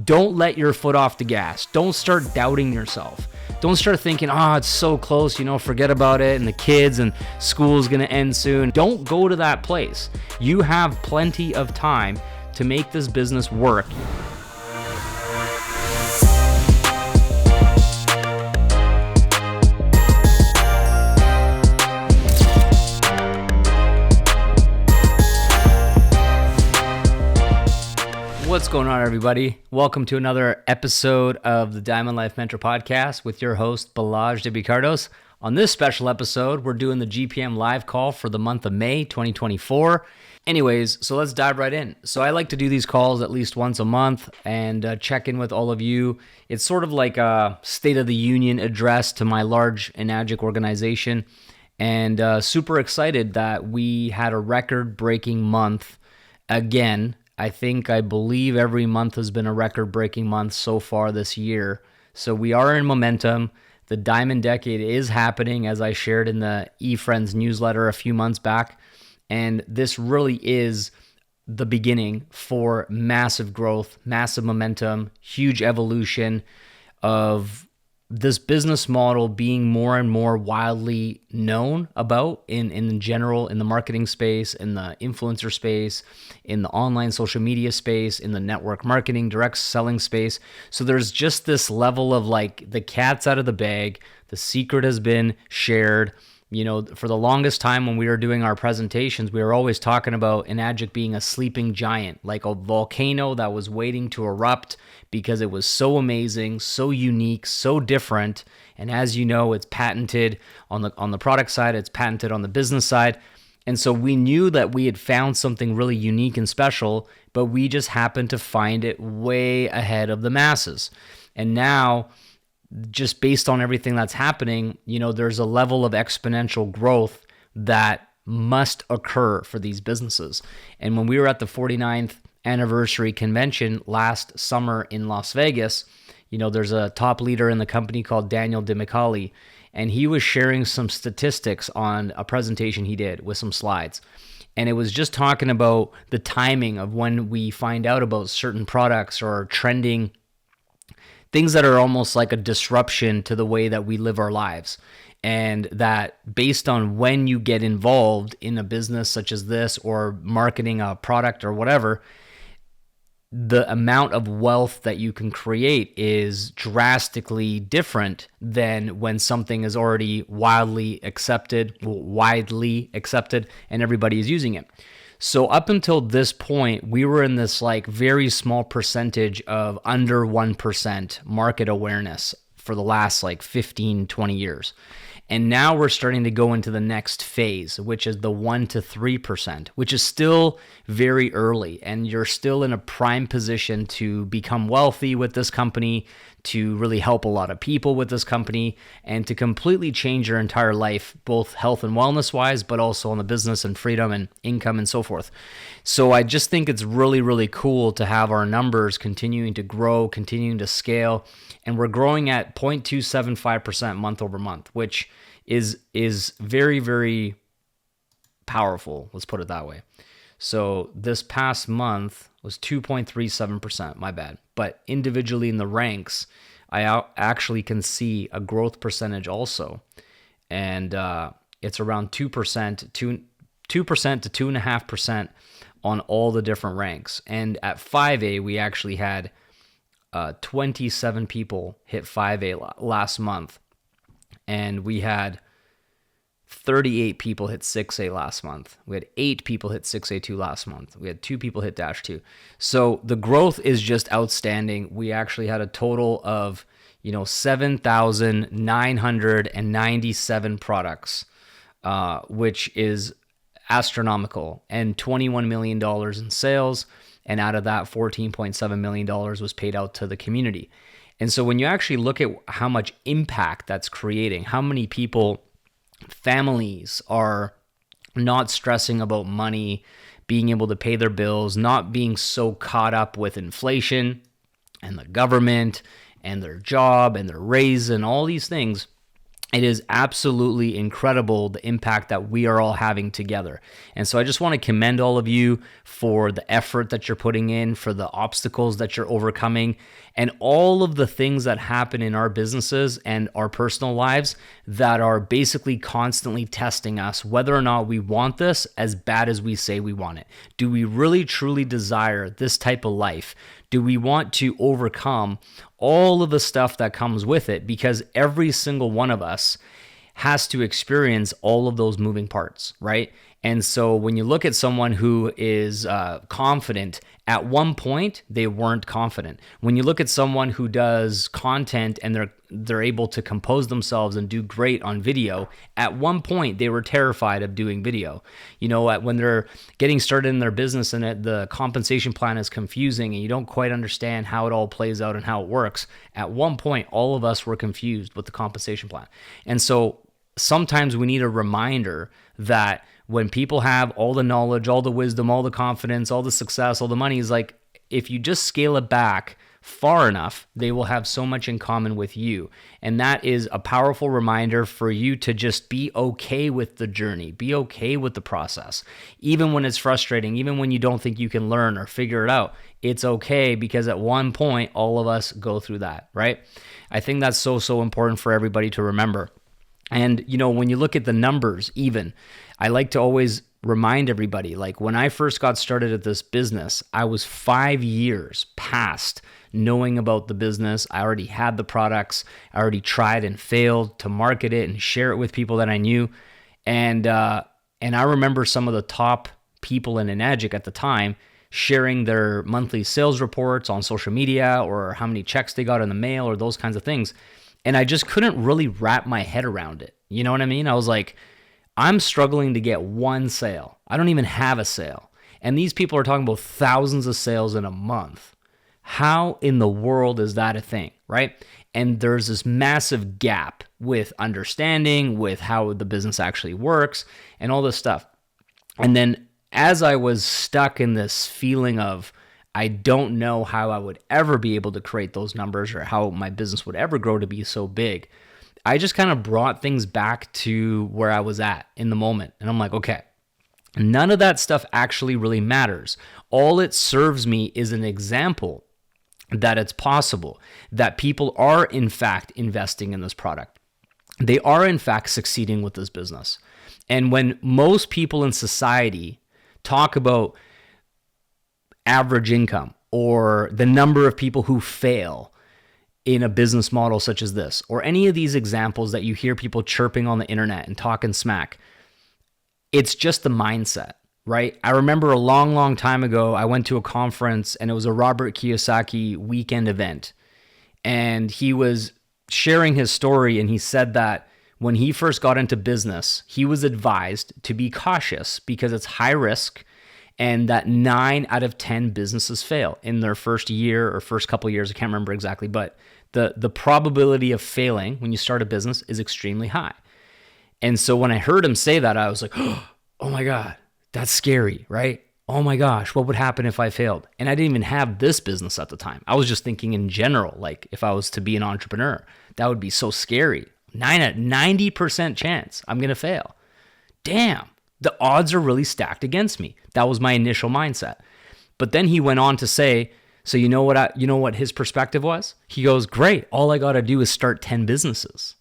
don't let your foot off the gas. Don't start doubting yourself. Don't start thinking, it's so close, forget about it, and the kids and school's gonna end soon. Don't go to that place. You have plenty of time to make this business work. What's going on, everybody? Welcome to another episode of the Diamond Life Mentor Podcast with your host, Balazs W Kardos. On this special episode, we're doing the GPM live call for the month of May 2024. Anyways, so let's dive right in. So I like to do these calls at least once a month and check in with all of you. It's sort of like a State of the Union address to my large Enagic organization. And super excited that we had a record-breaking month again. I believe every month has been a record-breaking month so far this year. So we are in momentum. The Diamond Decade is happening, as I shared in the eFriends newsletter a few months back. And this really is the beginning for massive growth, massive momentum, huge evolution of this business model being more and more widely known about in general, in the marketing space, in the influencer space, in the online social media space, in the network marketing, direct selling space. So there's just this level of like the cat's out of the bag. The secret has been shared. For the longest time when we were doing our presentations, we were always talking about Enagic being a sleeping giant, like a volcano that was waiting to erupt because it was so amazing, so unique, so different. And as you know, it's patented on the product side, it's patented on the business side. And so we knew that we had found something really unique and special, but we just happened to find it way ahead of the masses. And now, just based on everything that's happening, there's a level of exponential growth that must occur for these businesses. And when we were at the 49th anniversary convention last summer in Las Vegas, there's a top leader in the company called Daniel DiMicali, and he was sharing some statistics on a presentation he did with some slides. And it was just talking about the timing of when we find out about certain products or trending things that are almost like a disruption to the way that we live our lives. And that based on when you get involved in a business such as this or marketing a product or whatever, the amount of wealth that you can create is drastically different than when something is already widely accepted, and everybody is using it. So up until this point, we were in this like very small percentage of under 1% market awareness for the last like 15, 20 years. And now we're starting to go into the next phase, which is the 1 to 3%, which is still very early. And you're still in a prime position to become wealthy with this company, to really help a lot of people with this company, and to completely change your entire life, both health and wellness wise, but also on the business and freedom and income and so forth. So I just think it's really, really cool to have our numbers continuing to grow, continuing to scale. And we're growing at 0.275% month over month, which is very, very powerful. Let's put it that way. So this past month was 2.37%, my bad. But individually in the ranks, I actually can see a growth percentage also. And it's around 2% to 2.5% on all the different ranks. And at 5A, we actually had 27 people hit 5A last month. And we had 38 people hit 6A last month. We had 8 people hit 6A2 last month. We had 2 people hit Dash 2. So the growth is just outstanding. We actually had a total of 7,997 products, which is astronomical, and $21 million in sales. And out of that, $14.7 million was paid out to the community. And so when you actually look at how much impact that's creating, how many people, families are not stressing about money, being able to pay their bills, not being so caught up with inflation and the government and their job and their raise and all these things, it is absolutely incredible the impact that we are all having together. And so I just want to commend all of you for the effort that you're putting in, for the obstacles that you're overcoming, and all of the things that happen in our businesses and our personal lives that are basically constantly testing us whether or not we want this as bad as we say we want it. Do we really truly desire this type of life? Do we want to overcome all of the stuff that comes with it? Because every single one of us has to experience all of those moving parts, right? And so when you look at someone who is confident, at one point they weren't confident. When you look at someone who does content and they're able to compose themselves and do great on video, at one point they were terrified of doing video. You know, when they're getting started in their business and the compensation plan is confusing and you don't quite understand how it all plays out and how it works, at one point all of us were confused with the compensation plan. And so sometimes we need a reminder that when people have all the knowledge, all the wisdom, all the confidence, all the success, all the money, is like, if you just scale it back far enough, they will have so much in common with you. And that is a powerful reminder for you to just be okay with the journey, be okay with the process. Even when it's frustrating, even when you don't think you can learn or figure it out, it's okay, because at one point, all of us go through that, right? I think that's so important for everybody to remember. And, you know, when you look at the numbers, even, I like to always remind everybody, like when I first got started at this business, I was 5 years past knowing about the business. I already had the products. I already tried and failed to market it and share it with people that I knew. And I remember some of the top people in Enagic at the time sharing their monthly sales reports on social media, or how many checks they got in the mail, or those kinds of things. And I just couldn't really wrap my head around it. You know what I mean? I was like, I'm struggling to get one sale. I don't even have a sale. And these people are talking about thousands of sales in a month. How in the world is that a thing, right? And there's this massive gap with understanding, with how the business actually works, and all this stuff. And then as I was stuck in this feeling of, I don't know how I would ever be able to create those numbers, or how my business would ever grow to be so big, I just kind of brought things back to where I was at in the moment. And I'm like, okay, none of that stuff actually really matters. All it serves me is an example that it's possible, that people are in fact investing in this product. They are in fact succeeding with this business. And when most people in society talk about average income, or the number of people who fail in a business model such as this, or any of these examples that you hear people chirping on the internet and talking smack, it's just the mindset, right? I remember a long time ago, I went to a conference and it was a Robert Kiyosaki weekend event. And he was sharing his story, and he said that when he first got into business, he was advised to be cautious because it's high risk, and that 9 out of 10 businesses fail in their first year or first couple of years. I can't remember exactly, but the probability of failing when you start a business is extremely high. And so when I heard him say that, I was like, oh my God, that's scary, right? Oh my gosh, what would happen if I failed? And I didn't even have this business at the time. I was just thinking in general, like if I was to be an entrepreneur, that would be so scary. 90% chance I'm going to fail. Damn. The odds are really stacked against me. That was my initial mindset. But then he went on to say, so you know what his perspective was? He goes, great, all I got to do is start 10 businesses.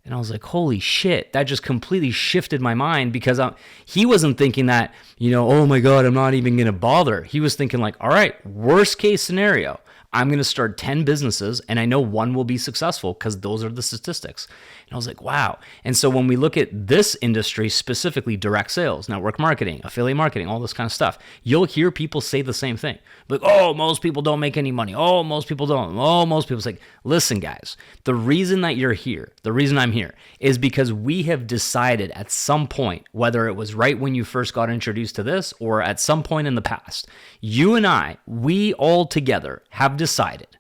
And I was like, holy shit, that just completely shifted my mind, because he wasn't thinking that, oh my God, I'm not even going to bother. He was thinking like, all right, worst case scenario, I'm going to start 10 businesses and I know one will be successful because those are the statistics. And I was like, wow. And so when we look at this industry, specifically direct sales, network marketing, affiliate marketing, all this kind of stuff, you'll hear people say the same thing. Like, oh, most people don't make any money. Oh, most people don't. Oh, most people. It's like, listen, guys, the reason that you're here, the reason I'm here is because we have decided at some point, whether it was right when you first got introduced to this or at some point in the past, you and I, we all together have decided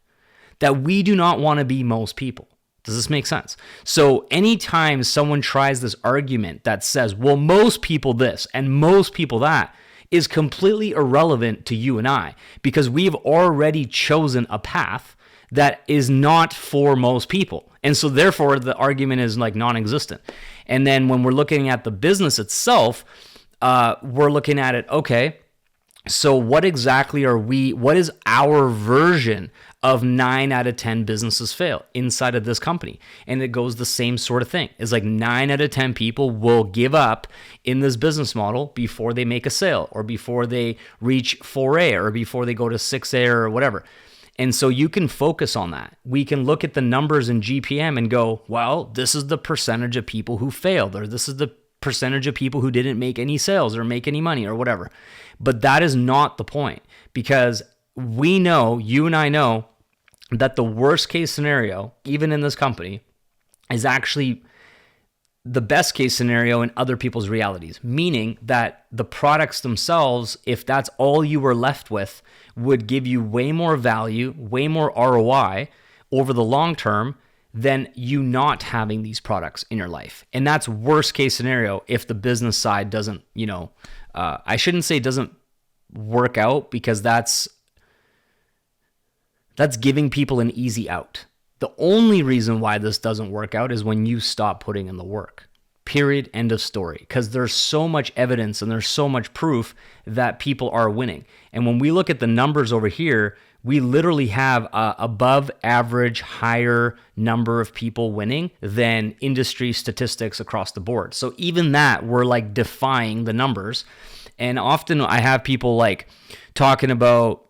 that we do not want to be most people. Does this make sense? So anytime someone tries this argument that says, well, most people this and most people that, is completely irrelevant to you and I, because we've already chosen a path that is not for most people. And so therefore the argument is like non-existent. And then when we're looking at the business itself, we're looking at it, okay, so what exactly what is our version of 9 out of 10 businesses fail inside of this company? And it goes the same sort of thing. It's like 9 out of 10 people will give up in this business model before they make a sale, or before they reach 4A, or before they go to 6A or whatever. And so you can focus on that. We can look at the numbers in GPM and go, well, this is the percentage of people who failed, or this is the percentage of people who didn't make any sales or make any money or whatever. But that is not the point, because we know, you and I know, that the worst case scenario, even in this company, is actually the best case scenario in other people's realities, meaning that the products themselves, if that's all you were left with, would give you way more value, way more ROI over the long term than you not having these products in your life. And that's worst case scenario if the business side doesn't, I shouldn't say doesn't work out, because that's giving people an easy out. The only reason why this doesn't work out is when you stop putting in the work. Period. End of story. Because there's so much evidence and there's so much proof that people are winning. And when we look at the numbers over here, we literally have a above average higher number of people winning than industry statistics across the board. So even that, we're like defying the numbers. And often I have people like talking about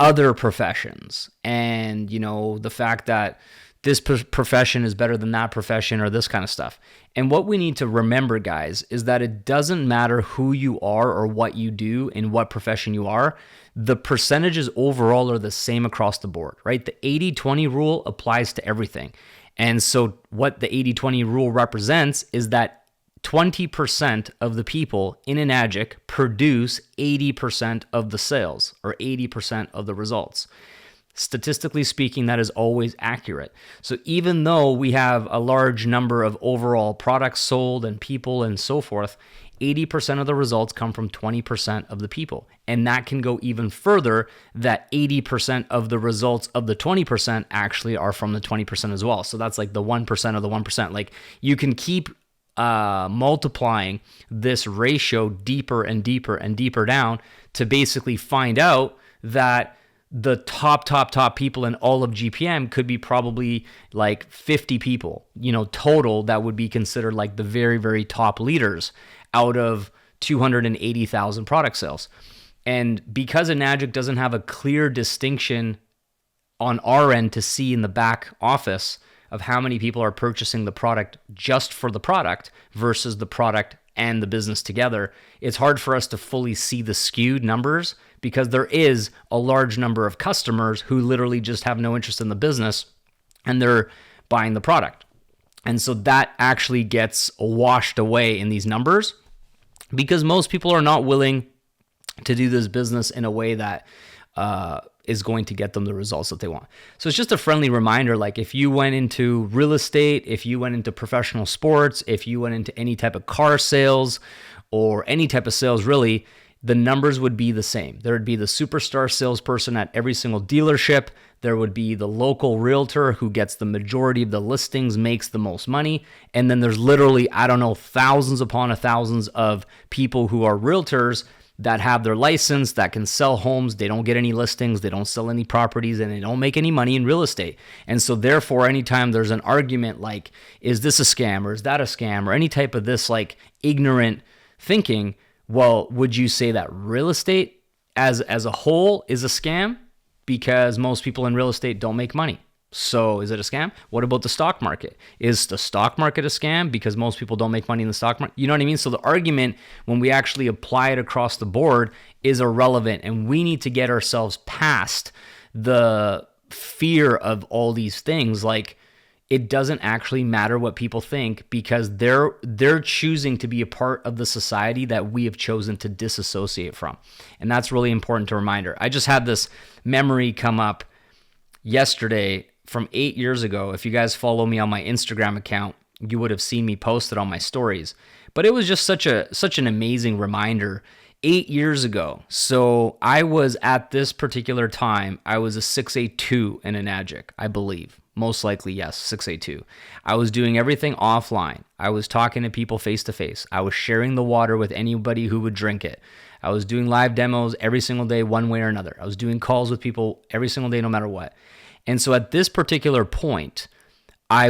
other professions and, the fact that this profession is better than that profession, or this kind of stuff. And what we need to remember, guys, is that it doesn't matter who you are or what you do and what profession you are. The percentages overall are the same across the board, right? The 80-20 rule applies to everything. And so what the 80-20 rule represents is that 20% of the people in Enagic produce 80% of the sales, or 80% of the results. Statistically speaking, that is always accurate. So even though we have a large number of overall products sold and people and so forth, 80% of the results come from 20% of the people. And that can go even further, that 80% of the results of the 20% actually are from the 20% as well. So that's like the 1% of the 1%. Like you can keep multiplying this ratio deeper and deeper and deeper down to basically find out that the top people in all of GPM could be probably like 50 people, total, that would be considered like the very, very top leaders out of 280,000 product sales. And because Enagic doesn't have a clear distinction on our end to see in the back office of how many people are purchasing the product just for the product versus the product and the business together, it's hard for us to fully see the skewed numbers, because there is a large number of customers who literally just have no interest in the business and they're buying the product. And so that actually gets washed away in these numbers, because most people are not willing to do this business in a way that is going to get them the results that they want. So it's just a friendly reminder, like if you went into real estate, if you went into professional sports, if you went into any type of car sales or any type of sales really, the numbers would be the same. There would be the superstar salesperson at every single dealership. There would be the local realtor who gets the majority of the listings, makes the most money. And then there's literally, thousands upon thousands of people who are realtors that have their license, that can sell homes. They don't get any listings, they don't sell any properties, and they don't make any money in real estate. And so therefore, anytime there's an argument like, is this a scam or is that a scam, or any type of this like ignorant thinking, well, would you say that real estate as a whole is a scam? Because most people in real estate don't make money. So is it a scam? What about the stock market? Is the stock market a scam because most people don't make money in the stock market? You know what I mean? So the argument, when we actually apply it across the board, is irrelevant. And we need to get ourselves past the fear of all these things. Like, it doesn't actually matter what people think, because they're choosing to be a part of the society that we have chosen to disassociate from. And that's really important to reminder. I just had this memory come up yesterday from 8 years ago. If you guys follow me on my Instagram account, you would have seen me post it on my stories. But it was just such an amazing reminder 8 years ago. So I was at this particular time, I was a 682 in Enagic, I believe. Most likely, yes, 682. I was doing everything offline. I was talking to people face to face. I was sharing the water with anybody who would drink it. I was doing live demos every single day, one way or another. I was doing calls with people every single day, no matter what. And so at this particular point, I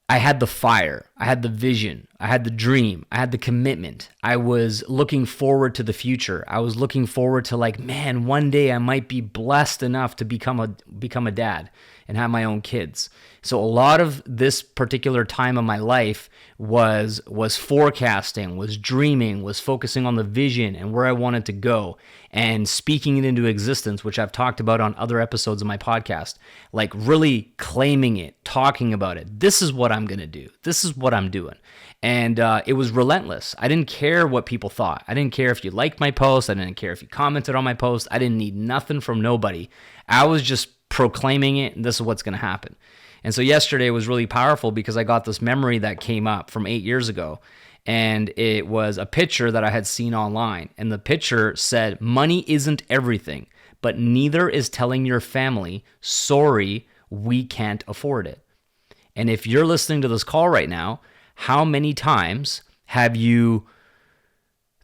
had the fire, I had the vision, I had the dream, I had the commitment. I was looking forward to the future. I was looking forward to like, man, one day I might be blessed enough to become a dad and have my own kids. So a lot of this particular time of my life was forecasting, was dreaming, was focusing on the vision and where I wanted to go and speaking it into existence, which I've talked about on other episodes of my podcast, like really claiming it, talking about it. This is what I'm going to do. This is what I'm doing. And it was relentless. I didn't care what people thought. I didn't care if you liked my post. I didn't care if you commented on my post. I didn't need nothing from nobody. I was just proclaiming it, and this is what's going to happen. And so yesterday was really powerful because I got this memory that came up from 8 years ago. And it was a picture that I had seen online. And the picture said, money isn't everything, but neither is telling your family, sorry, we can't afford it. And if you're listening to this call right now, how many times have you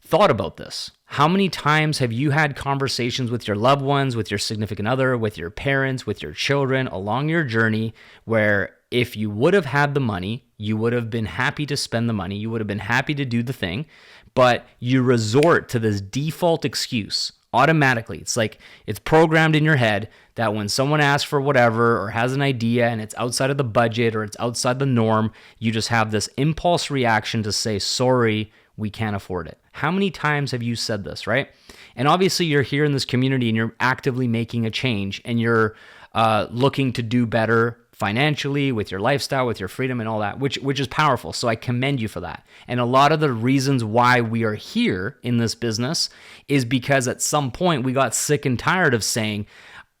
thought about this? How many times have you had conversations with your loved ones, with your significant other, with your parents, with your children along your journey where if you would have had the money, you would have been happy to spend the money, you would have been happy to do the thing, but you resort to this default excuse automatically. It's like it's programmed in your head that when someone asks for whatever or has an idea and it's outside of the budget or it's outside the norm, you just have this impulse reaction to say, sorry, we can't afford it. How many times have you said this, right? And obviously you're here in this community and you're actively making a change and you're looking to do better financially, with your lifestyle, with your freedom and all that, which is powerful. So I commend you for that. And a lot of the reasons why we are here in this business is because at some point we got sick and tired of saying,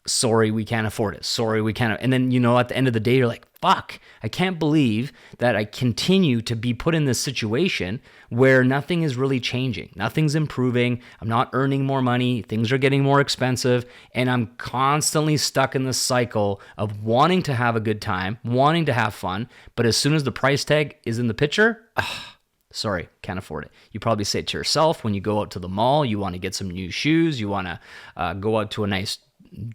sorry, we can't afford it. Sorry, we can't. And then, at the end of the day, you're like, fuck, I can't believe that I continue to be put in this situation where nothing is really changing. Nothing's improving. I'm not earning more money. Things are getting more expensive. And I'm constantly stuck in this cycle of wanting to have a good time, wanting to have fun. But as soon as the price tag is in the picture, sorry, can't afford it. You probably say it to yourself when you go out to the mall, you want to get some new shoes, you want to go out to a nice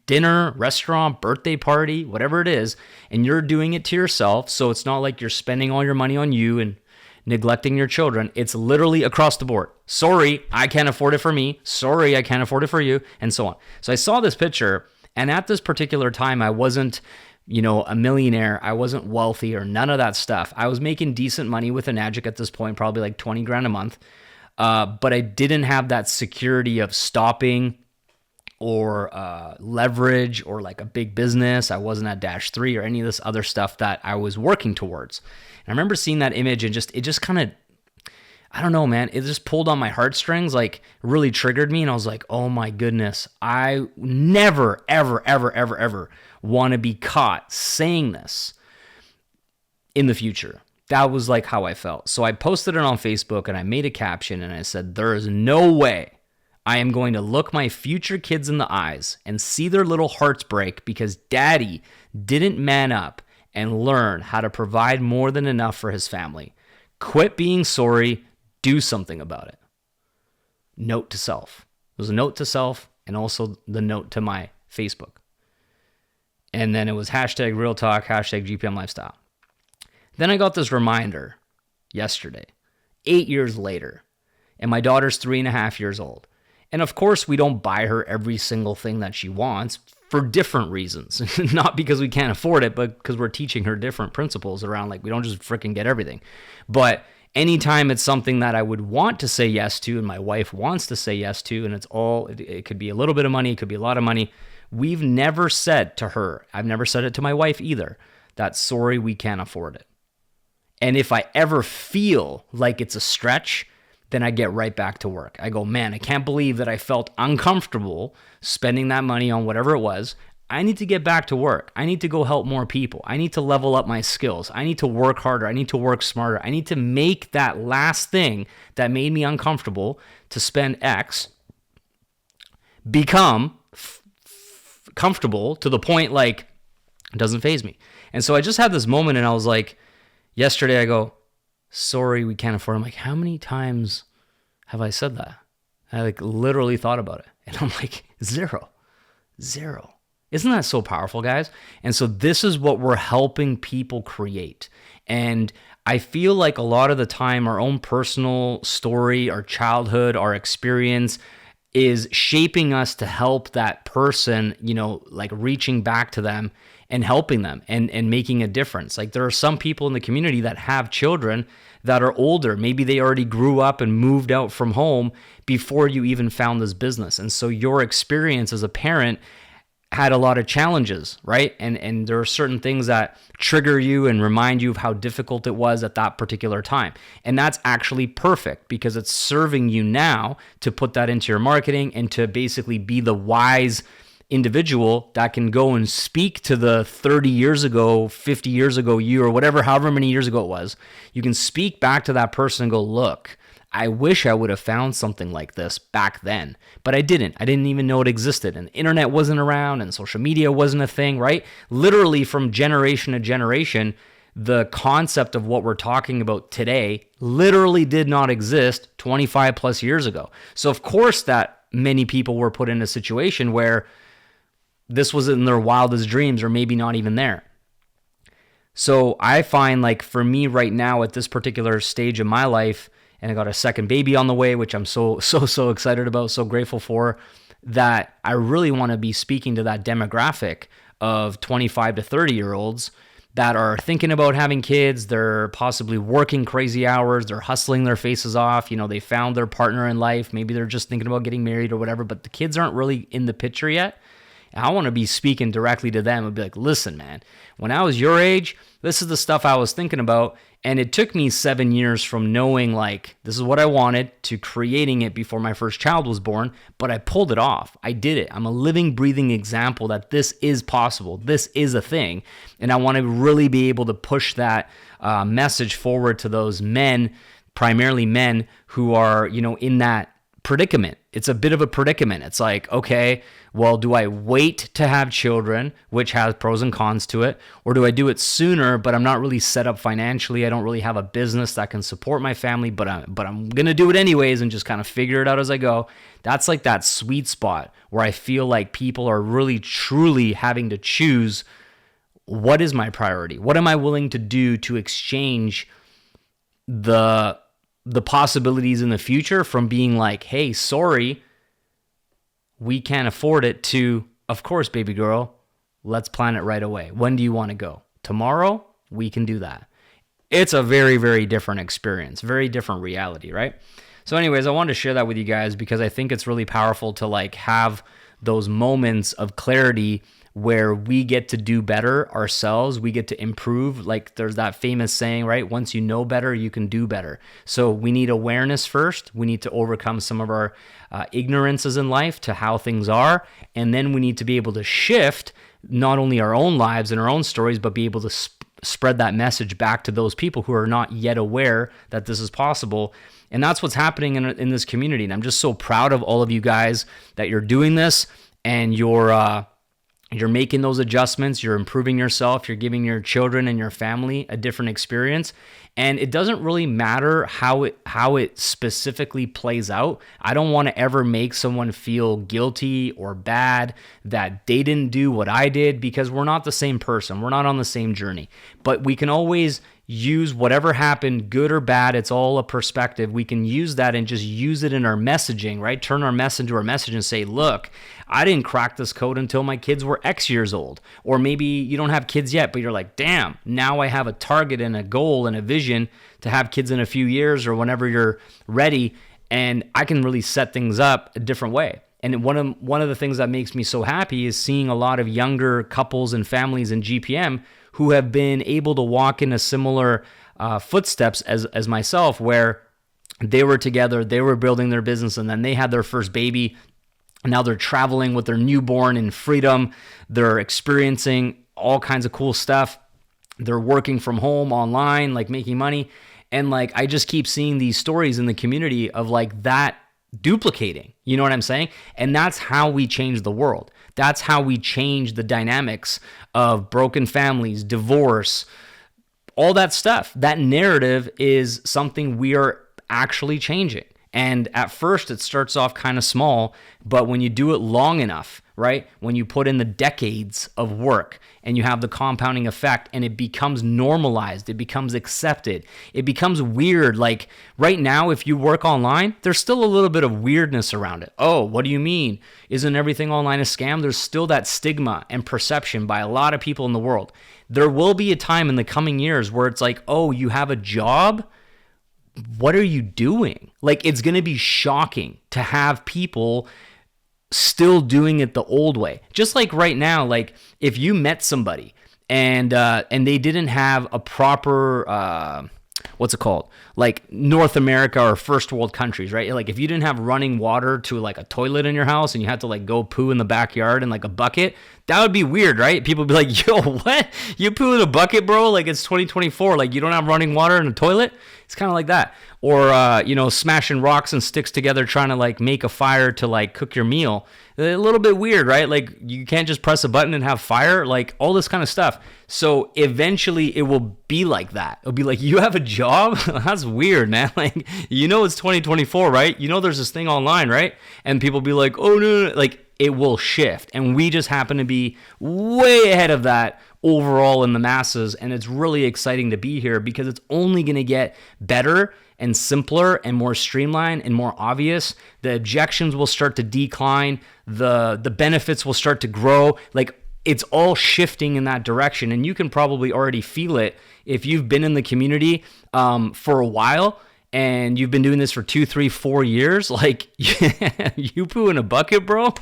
dinner, restaurant, birthday party, whatever it is, and you're doing it to yourself. So it's not like you're spending all your money on you and neglecting your children. It's literally across the board. Sorry, I can't afford it for me. Sorry, I can't afford it for you, and so on. So I saw this picture, and at this particular time, I wasn't, a millionaire. I wasn't wealthy or none of that stuff. I was making decent money with Enagic at this point, probably like 20 grand a month. But I didn't have that security of stopping or leverage or like a big business. I wasn't at Dash 3 or any of this other stuff that I was working towards. And I remember seeing that image and it just kind of, I don't know, man, it just pulled on my heartstrings, like really triggered me. And I was like, oh my goodness, I never, ever, ever, ever, ever want to be caught saying this in the future. That was like how I felt. So I posted it on Facebook and I made a caption and I said, there is no way I am going to look my future kids in the eyes and see their little hearts break because daddy didn't man up and learn how to provide more than enough for his family. Quit being sorry, do something about it. Note to self. It was a note to self and also the note to my Facebook. And then it was hashtag real talk, hashtag GPM Lifestyle. Then I got this reminder yesterday, 8 years later, and my daughter's 3.5 years old. And of course, we don't buy her every single thing that she wants for different reasons. Not because we can't afford it, but because we're teaching her different principles around, like, we don't just freaking get everything. But anytime it's something that I would want to say yes to and my wife wants to say yes to, and it could be a little bit of money, it could be a lot of money, we've never said to her, I've never said it to my wife either, that sorry, we can't afford it. And if I ever feel like it's a stretch, then I get right back to work. I go, man, I can't believe that I felt uncomfortable spending that money on whatever it was. I need to get back to work. I need to go help more people. I need to level up my skills. I need to work harder. I need to work smarter. I need to make that last thing that made me uncomfortable to spend X become comfortable to the point like it doesn't faze me. And so I just had this moment and I was like, yesterday I go, sorry, we can't afford. I'm like, how many times have I said that? I like literally thought about it. And I'm like, zero. Isn't that so powerful, guys? And so this is what we're helping people create. And I feel like a lot of the time our own personal story, our childhood, our experience is shaping us to help that person, like reaching back to them and helping them and making a difference. Like there are some people in the community that have children that are older. Maybe they already grew up and moved out from home before you even found this business. And so your experience as a parent had a lot of challenges, right? And there are certain things that trigger you and remind you of how difficult it was at that particular time. And that's actually perfect because it's serving you now to put that into your marketing and to basically be the wise individual that can go and speak to the 30 years ago, 50 years ago you, or whatever, however many years ago it was. You can speak back to that person and go, look, I wish I would have found something like this back then, but I didn't. I didn't even know it existed, and the internet wasn't around, and social media wasn't a thing, right? Literally from generation to generation, the concept of what we're talking about today literally did not exist 25 plus years ago. So of course that many people were put in a situation where this was in their wildest dreams or maybe not even there. So I find like for me right now at this particular stage of my life, and I got a second baby on the way, which I'm so excited about, so grateful for, that I really want to be speaking to that demographic of 25 to 30-year-olds that are thinking about having kids. They're possibly working crazy hours. They're hustling their faces off. They found their partner in life. Maybe they're just thinking about getting married or whatever, but the kids aren't really in the picture yet. And I want to be speaking directly to them and be like, listen, man, when I was your age, this is the stuff I was thinking about. And it took me 7 years from knowing like this is what I wanted to creating it before my first child was born, but I pulled it off. I did it. I'm a living, breathing example that this is possible. This is a thing. And I want to really be able to push that message forward to those men, primarily men who are, in that predicament. It's a bit of a predicament. It's like, okay, well, do I wait to have children, which has pros and cons to it, or do I do it sooner, but I'm not really set up financially? I don't really have a business that can support my family, but I'm going to do it anyways and just kind of figure it out as I go. That's like that sweet spot where I feel like people are really, truly having to choose what is my priority? What am I willing to do to exchange the possibilities in the future from being like, hey, sorry, we can't afford it, to, of course, baby girl, let's plan it right away. When do you want to go? Tomorrow? We can do that. It's a very, very different experience, very different reality, right? So anyways, I wanted to share that with you guys because I think it's really powerful to like have those moments of clarity where we get to do better ourselves, we get to improve. Like there's that famous saying, right? Once you know better, you can do better. So we need awareness first. We need to overcome some of our ignorances in life to how things are. And then we need to be able to shift not only our own lives and our own stories, but be able to spread that message back to those people who are not yet aware that this is possible. And that's what's happening in this community. And I'm just so proud of all of you guys that you're doing this and you're making those adjustments, you're improving yourself, you're giving your children and your family a different experience. And it doesn't really matter how it specifically plays out. I don't want to ever make someone feel guilty or bad that they didn't do what I did, because we're not the same person. We're not on the same journey. But we can always use whatever happened, good or bad. It's all a perspective. We can use that and just use it in our messaging, right? Turn our message into our message and say, look, I didn't crack this code until my kids were X years old. Or maybe you don't have kids yet, but you're like, damn, now I have a target and a goal and a vision to have kids in a few years or whenever you're ready. And I can really set things up a different way. And one of the things that makes me so happy is seeing a lot of younger couples and families in GPM who have been able to walk in a similar footsteps as myself, where they were together, they were building their business, and then they had their first baby. Now they're traveling with their newborn in freedom. They're experiencing all kinds of cool stuff. They're working from home online, like making money. And like, I just keep seeing these stories in the community of like that duplicating, you know what I'm saying? And that's how we change the world. That's how we change the dynamics of broken families, divorce, all that stuff. That narrative is something we are actually changing. And at first it starts off kind of small, but when you do it long enough, right? When you put in the decades of work and you have the compounding effect and it becomes normalized, it becomes accepted, it becomes weird. Like right now, if you work online, there's still a little bit of weirdness around it. Oh, what do you mean? Isn't everything online a scam? There's still that stigma and perception by a lot of people in the world. There will be a time in the coming years where it's like, oh, you have a job? What are you doing? Like, it's going to be shocking to have people still doing it the old way. Just like right now, like if you met somebody and they didn't have a proper what's it called? Like North America or first world countries, right? Like if you didn't have running water to like a toilet in your house and you had to like go poo in the backyard in like a bucket, that would be weird, right? People would be like, yo, what? You poo in a bucket, bro? Like it's 2024. Like you don't have running water in a toilet? It's kind of like that. Or, smashing rocks and sticks together trying to like make a fire to like cook your meal. A little bit weird, right? Like you can't just press a button and have fire, like all this kind of stuff. So eventually it will be like that. It'll be like, you have a job? That's weird, man. Like, it's 2024, right? There's this thing online, right? And people be like, oh, no. Like it will shift. And we just happen to be way ahead of that overall in the masses. And it's really exciting to be here because it's only going to get better and simpler and more streamlined and more obvious. The objections will start to decline. The benefits will start to grow. Like it's all shifting in that direction. And you can probably already feel it if you've been in the community for a while and you've been doing this for 2, 3, 4 years. Like you poo in a bucket, bro?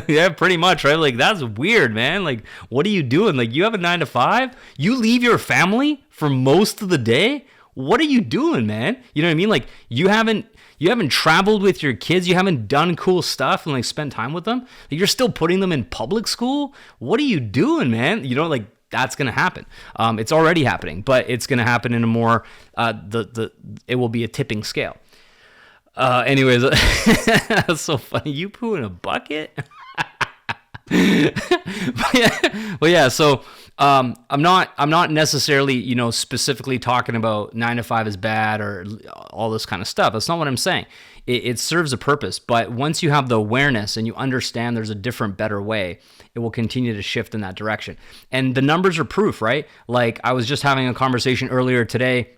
Yeah, pretty much, right? Like that's weird, man. Like what are you doing? Like you have a 9 to 5? You leave your family for most of the day? What are you doing, man? You know what I mean? Like you haven't traveled with your kids. You haven't done cool stuff and like spent time with them. Like, you're still putting them in public school. What are you doing, man? Like that's going to happen. It's already happening, but it's going to happen in a more, it will be a tipping scale. Anyways, that's so funny. You poo in a bucket? But yeah, so I'm not necessarily, specifically talking about 9 to 5 is bad or all this kind of stuff. That's not what I'm saying. It serves a purpose, but once you have the awareness and you understand there's a different, better way, it will continue to shift in that direction. And the numbers are proof, right? Like I was just having a conversation earlier today,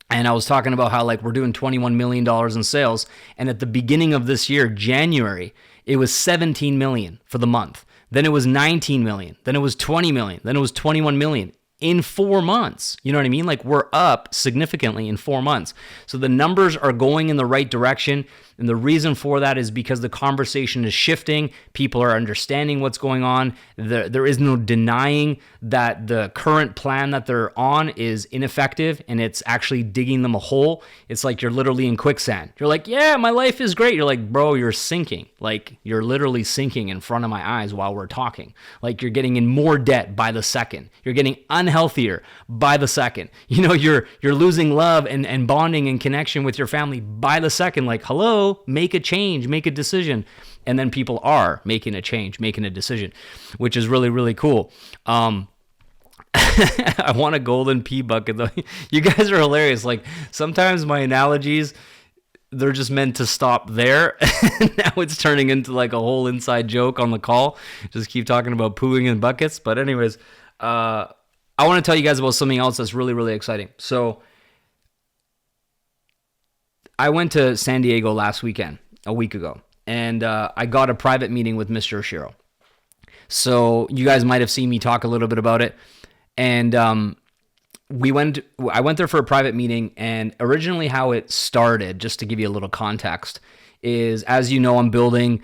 and I was talking about how like we're doing $21 million in sales. And at the beginning of this year, January, it was 17 million for the month. Then it was 19 million. Then it was 20 million. Then it was 21 million in 4 months. You know what I mean? Like we're up significantly in 4 months. So the numbers are going in the right direction. And the reason for that is because the conversation is shifting. People are understanding what's going on. There is no denying that the current plan that they're on is ineffective and it's actually digging them a hole. It's like you're literally in quicksand. You're like, yeah, my life is great. You're like, bro, you're sinking. Like you're literally sinking in front of my eyes while we're talking. Like you're getting in more debt by the second. You're getting unhealthier by the second. You're losing love and bonding and connection with your family by the second. Like, hello, make a change, make a decision. And then people are making a change, making a decision, which is really, really cool. I want a golden pee bucket though. You guys are hilarious. Like sometimes my analogies, they're just meant to stop there. Now it's turning into like a whole inside joke on the call. Just keep talking about pooing in buckets. But anyways, I want to tell you guys about something else that's really, really exciting. So I went to San Diego last weekend, a week ago, and I got a private meeting with Mr. Oshiro. So you guys might have seen me talk a little bit about it. And I went there for a private meeting, and originally how it started, just to give you a little context, is, as you know, I'm building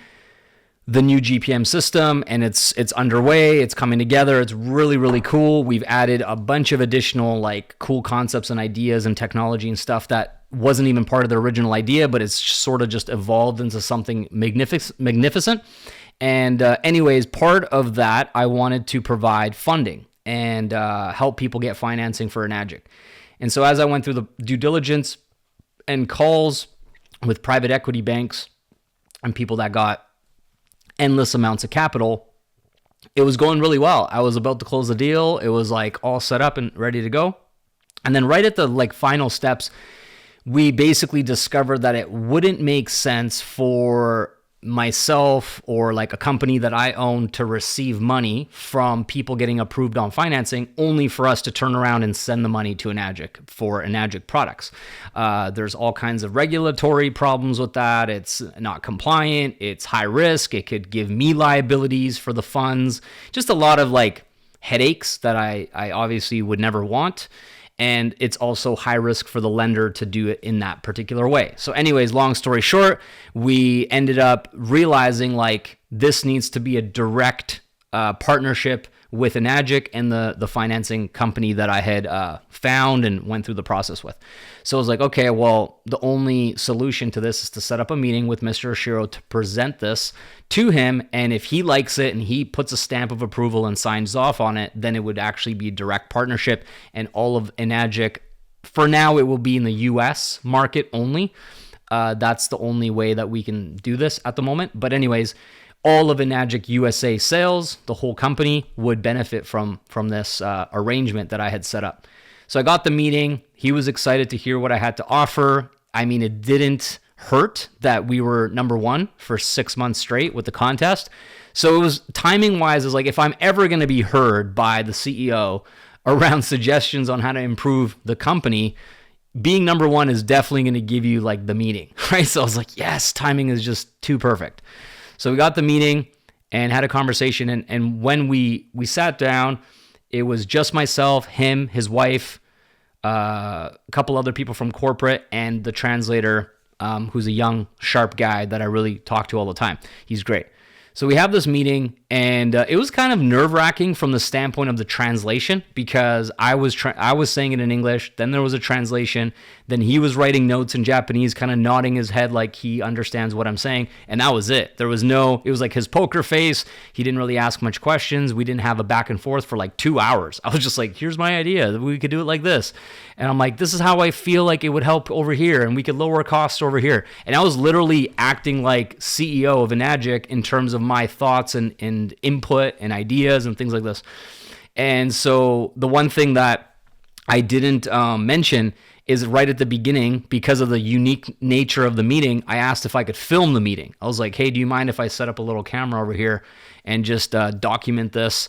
the new GPM system, and it's underway. It's coming together. It's really, really cool. We've added a bunch of additional like cool concepts and ideas and technology and stuff that wasn't even part of the original idea, but it's sort of just evolved into something magnificent. And anyways, part of that, I wanted to provide funding and help people get financing for Enagic. And so as I went through the due diligence and calls with private equity banks and people that got endless amounts of capital, it was going really well. I was about to close the deal. It was like all set up and ready to go. And then right at the like final steps, we basically discovered that it wouldn't make sense for myself or like a company that I own to receive money from people getting approved on financing, only for us to turn around and send the money to Enagic for Enagic products. There's all kinds of regulatory problems with that. It's not compliant. It's high risk. It could give me liabilities for the funds. Just a lot of like headaches that I obviously would never want. And it's also high risk for the lender to do it in that particular way. So anyways, long story short, we ended up realizing like this needs to be a direct partnership with Enagic and the financing company that I had found and went through the process with. So I was like, okay, well, the only solution to this is to set up a meeting with Mr. Airo to present this to him. And if he likes it and he puts a stamp of approval and signs off on it, then it would actually be direct partnership, and all of Enagic, for now, it will be in the US market only. That's the only way that we can do this at the moment. But anyways, all of Enagic USA sales, the whole company, would benefit from this arrangement that I had set up. So I got the meeting. He was excited to hear what I had to offer. I mean, it didn't hurt that we were number one for 6 months straight with the contest. So it was timing wise, is like, if I'm ever going to be heard by the CEO around suggestions on how to improve the company, being number one is definitely going to give you like the meeting, right? So I was like, yes, timing is just too perfect. So we got the meeting and had a conversation. And when we sat down, it was just myself, him, his wife, a couple other people from corporate, and the translator, who's a young, sharp guy that I really talk to all the time. He's great. So we have this meeting, and it was kind of nerve-wracking from the standpoint of the translation, because I was saying it in English, then there was a translation, then he was writing notes in Japanese, kind of nodding his head like he understands what I'm saying, and that was it. It was like his poker face. He didn't really ask much questions. We didn't have a back and forth for like 2 hours. I was just like, here's my idea. We could do it like this. And I'm like, this is how I feel like it would help over here, and we could lower costs over here. And I was literally acting like CEO of Enagic in terms of my thoughts and input and ideas and things like this. And so the one thing that I didn't mention is right at the beginning, because of the unique nature of the meeting, I asked if I could film the meeting. I was like, hey, do you mind if I set up a little camera over here and just document this?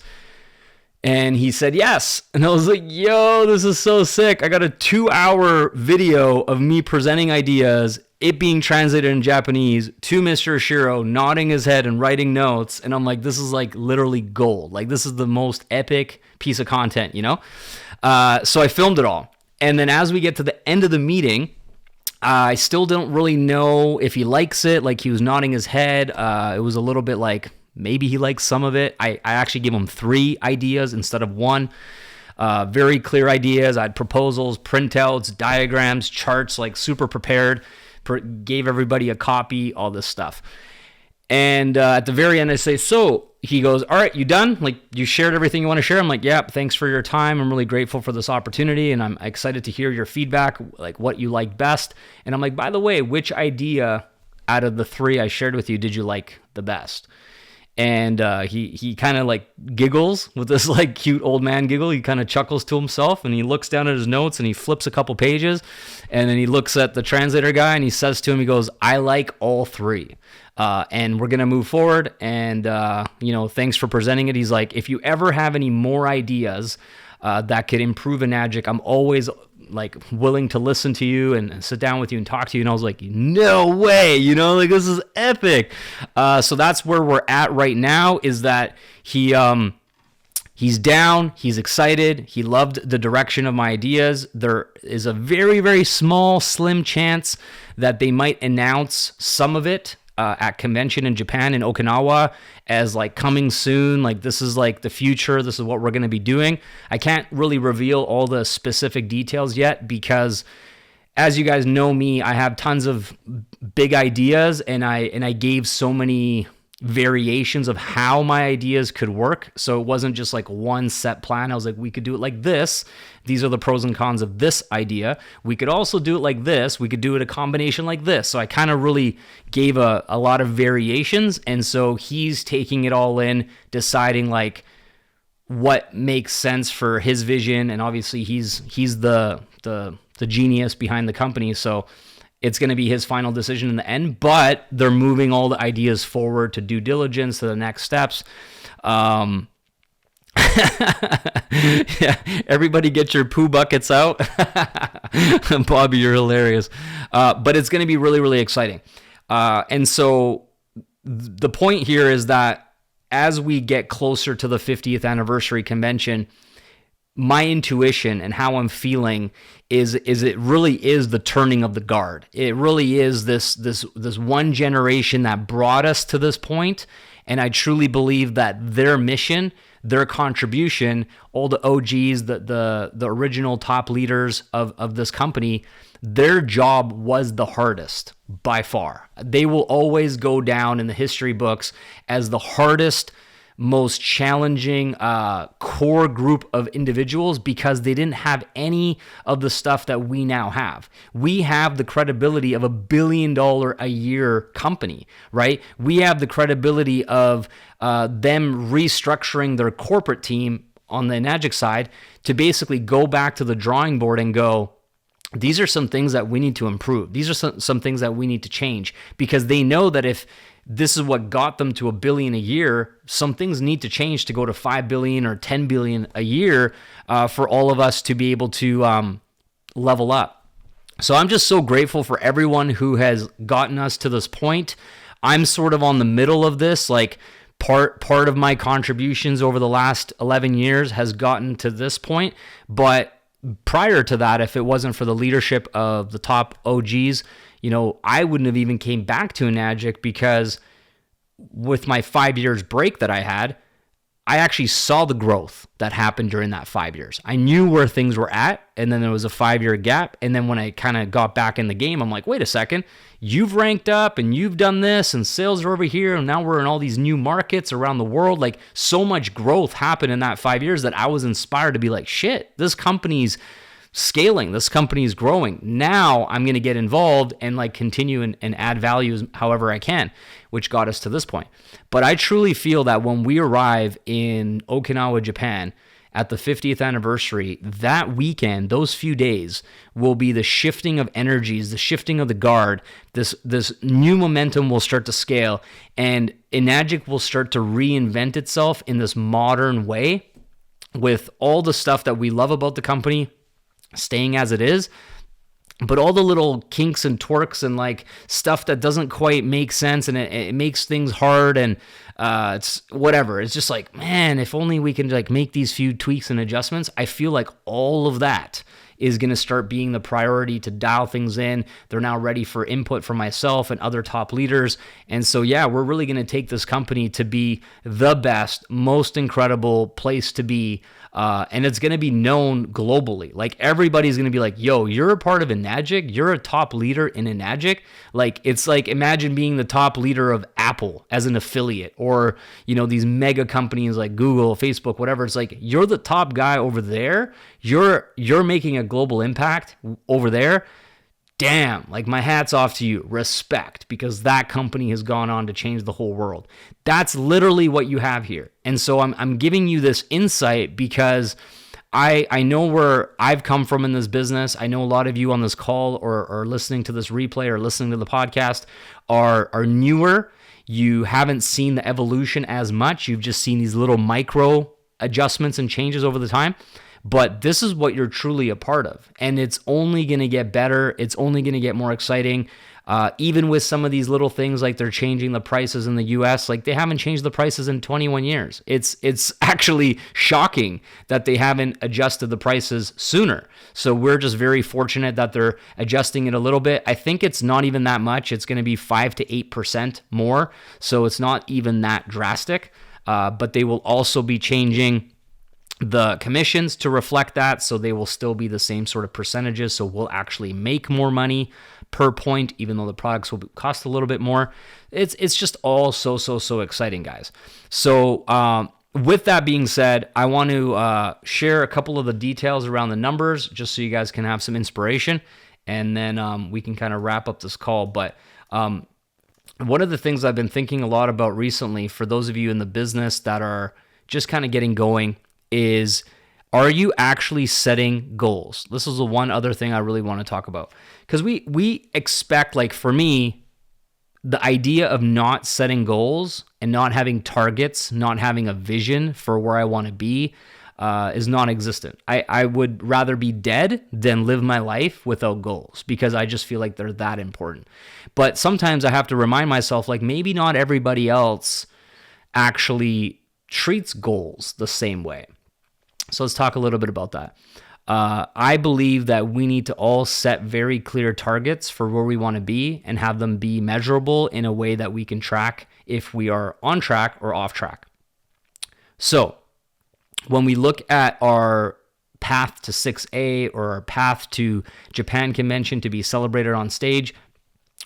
And he said yes. And I was like, yo, this is so sick. I got a 2-hour video of me presenting ideas, it being translated in Japanese, to Mr. Airo nodding his head and writing notes. And I'm like, this is like literally gold. Like, this is the most epic piece of content, you know? So I filmed it all. And then as we get to the end of the meeting, I still don't really know if he likes it. Like, he was nodding his head. It was a little bit like, maybe he likes some of it. I actually gave him 3 ideas instead of 1. Very clear ideas. I had proposals, printouts, diagrams, charts, like super prepared. Gave everybody a copy, all this stuff. And at the very end, I say, so he goes, all right, you done? Like, you shared everything you want to share? I'm like, yeah, thanks for your time. I'm really grateful for this opportunity, and I'm excited to hear your feedback, like what you like best. And I'm like, by the way, which idea out of the 3 I shared with you did you like the best? And he kind of like giggles with this like cute old man giggle. He kind of chuckles to himself, and he looks down at his notes and he flips a couple pages, and then he looks at the translator guy and he says to him, he goes, I like all 3. And we're going to move forward. And, thanks for presenting it. He's like, if you ever have any more ideas that could improve Enagic, I'm always like willing to listen to you and sit down with you and talk to you. And I was like, no way, like this is epic. So that's where we're at right now, is that he's down, he's excited, he loved the direction of my ideas. There is a very, very small, slim chance that they might announce some of it at convention in Japan, in Okinawa, as like coming soon. Like, this is like the future. This is what we're going to be doing. I can't really reveal all the specific details yet, because as you guys know me, I have tons of big ideas, and I gave so many variations of how my ideas could work. So it wasn't just like one set plan. I was like, we could do it like this. These are the pros and cons of this idea. We could also do it like this. We could do it a combination like this. So I kind of really gave a lot of variations. And so he's taking it all in, deciding like what makes sense for his vision. And obviously he's the genius behind the company. So it's going to be his final decision in the end, but they're moving all the ideas forward to due diligence, to the next steps. Yeah, everybody get your poo buckets out. Bobby, you're hilarious. But it's going to be really, really exciting. And so the point here is that as we get closer to the 50th anniversary convention, my intuition and how I'm feeling is it really is the turning of the guard. It really is this one generation that brought us to this point, and I truly believe that their mission, their contribution, all the OGs, the original top leaders of this company, their job was the hardest by far. They will always go down in the history books as the hardest, most challenging core group of individuals because they didn't have any of the stuff that we now have. We have the credibility of $1 billion a year company, right? We have the credibility of them restructuring their corporate team on the Enagic side to basically go back to the drawing board and go, these are some things that we need to improve. These are some things that we need to change, because they know that if this is what got them to $1 billion a year, some things need to change to go to 5 billion or 10 billion a year for all of us to be able to level up. So I'm just so grateful for everyone who has gotten us to this point. I'm sort of on the middle of this, like part of my contributions over the last 11 years has gotten to this point, but prior to that, if it wasn't for the leadership of the top OGs, I wouldn't have even came back to Enagic, because with my 5 years break that I had, I actually saw the growth that happened during that 5 years. I knew where things were at, and then there was a 5-year gap. And then when I kind of got back in the game, I'm like, wait a second, you've ranked up and you've done this and sales are over here. And now we're in all these new markets around the world. Like, so much growth happened in that 5 years that I was inspired to be like, shit, this company's scaling, this company is growing. Now I'm going to get involved and like continue and add value however I can, which got us to this point. But I truly feel that when we arrive in Okinawa, Japan at the 50th anniversary, that weekend, those few days will be the shifting of energies, the shifting of the guard. This new momentum will start to scale, and Enagic will start to reinvent itself in this modern way with all the stuff that we love about the company staying as it is, but all the little kinks and twerks and like stuff that doesn't quite make sense, and it makes things hard, and it's whatever. It's just like, man, if only we can like make these few tweaks and adjustments. I feel like all of that is going to start being the priority to dial things in. They're now ready for input from myself and other top leaders. And so, yeah, we're really going to take this company to be the best, most incredible place to be. And it's going to be known globally. Like, everybody's going to be like, yo, you're a part of Enagic. You're a top leader in Enagic. Like, it's like, imagine being the top leader of Apple as an affiliate, or, these mega companies like Google, Facebook, whatever. It's like, you're the top guy over there. You're making a global impact over there. Damn, like, my hat's off to you. Respect, because that company has gone on to change the whole world. That's literally what you have here. And so I'm giving you this insight because I know where I've come from in this business. I know a lot of you on this call or listening to this replay or listening to the podcast are newer. You haven't seen the evolution as much. You've just seen these little micro adjustments and changes over the time. But this is what you're truly a part of. And it's only going to get better. It's only going to get more exciting. Even with some of these little things, like they're changing the prices in the US, like they haven't changed the prices in 21 years. It's actually shocking that they haven't adjusted the prices sooner. So we're just very fortunate that they're adjusting it a little bit. I think it's not even that much. It's going to be 5 to 8% more. So it's not even that drastic. But they will also be changing the commissions to reflect that, so they will still be the same sort of percentages. So we'll actually make more money per point, even though the products will cost a little bit more. It's just all so exciting, guys. So with that being said, I want to share a couple of the details around the numbers, just so you guys can have some inspiration, and then we can kind of wrap up this call. But one of the things I've been thinking a lot about recently, for those of you in the business that are just kind of getting going, is, are you actually setting goals? This is the one other thing I really want to talk about, because we expect, like for me, the idea of not setting goals and not having targets, not having a vision for where I want to be is non-existent. I would rather be dead than live my life without goals, because I just feel like they're that important. But sometimes I have to remind myself, like, maybe not everybody else actually treats goals the same way. So let's talk a little bit about that. I believe that we need to all set very clear targets for where we want to be and have them be measurable in a way that we can track if we are on track or off track. So when we look at our path to 6A or our path to Japan Convention to be celebrated on stage,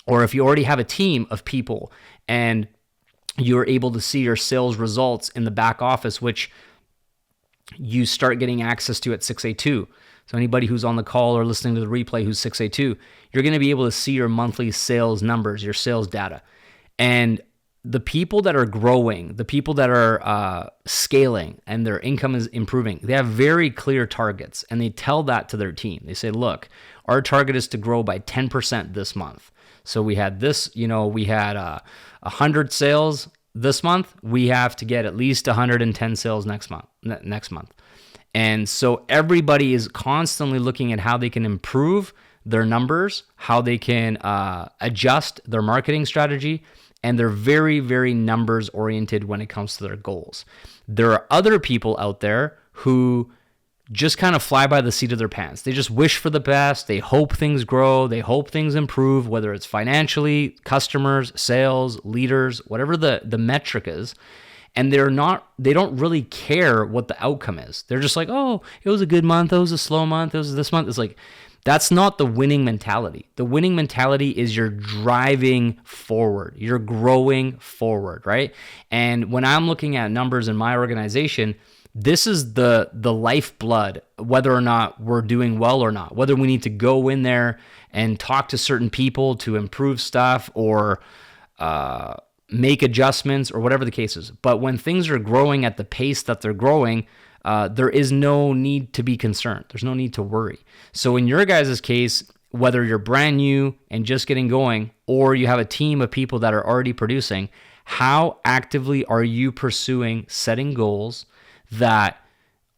or if you already have a team of people and you're able to see your sales results in the back office, which you start getting access to at 6A2. So anybody who's on the call or listening to the replay who's 6A2, you're going to be able to see your monthly sales numbers, your sales data. And the people that are growing, the people that are scaling and their income is improving, they have very clear targets, and they tell that to their team. They say, look, our target is to grow by 10% this month. So we had this, we had 100 sales this month. We have to get at least 110 sales next month. And so everybody is constantly looking at how they can improve their numbers, how they can adjust their marketing strategy, and they're very, very numbers oriented when it comes to their goals. There are other people out there who just kind of fly by the seat of their pants. They just wish for the best. They hope things grow. They hope things improve, whether it's financially, customers, sales, leaders, whatever the metric is. And they don't really care what the outcome is. They're just like, oh, it was a good month. It was a slow month. It was this month. It's like, that's not the winning mentality. The winning mentality is you're driving forward. You're growing forward, right? And when I'm looking at numbers in my organization, this is the lifeblood, whether or not we're doing well or not, whether we need to go in there and talk to certain people to improve stuff or make adjustments or whatever the case is. But when things are growing at the pace that they're growing, there is no need to be concerned. There's no need to worry. So in your guys' case, whether you're brand new and just getting going, or you have a team of people that are already producing, how actively are you pursuing setting goals that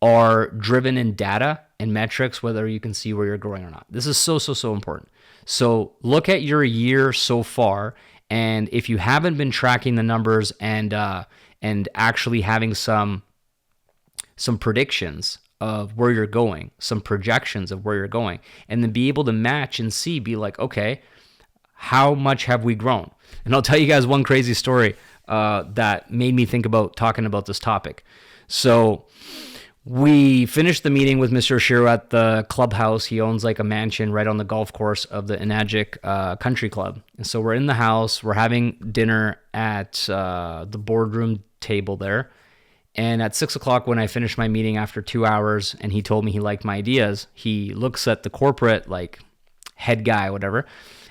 are driven in data and metrics, whether you can see where you're growing or not? This is so important. So look at your year so far, and if you haven't been tracking the numbers and actually having some predictions of where you're going, some projections of where you're going, and then be able to match and see, be like, okay, how much have we grown? And I'll tell you guys one crazy story that made me think about talking about this topic. So we finished the meeting with Mr. Shiro at the clubhouse. He owns like a mansion right on the golf course of the Enagic country club. And so we're in the house, we're having dinner at the boardroom table there. And at 6:00, when I finished my meeting after 2 hours, and he told me he liked my ideas, he looks at the corporate like head guy, whatever,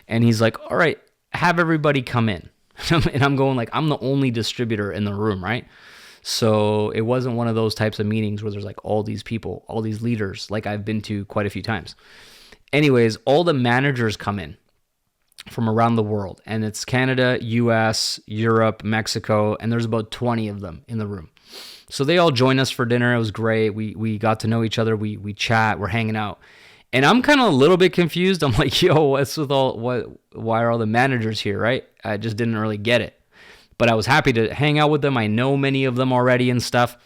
and he's like, all right, have everybody come in. And I'm going like, I'm the only distributor in the room, right? So it wasn't one of those types of meetings where there's like all these people, all these leaders, like I've been to quite a few times. Anyways, all the managers come in from around the world, and it's Canada, US, Europe, Mexico, and there's about 20 of them in the room. So they all joined us for dinner. It was great. We got to know each other. We chat. We're hanging out. And I'm kind of a little bit confused. I'm like, yo, why are all the managers here, right? I just didn't really get it. But I was happy to hang out with them. I know many of them already and stuff.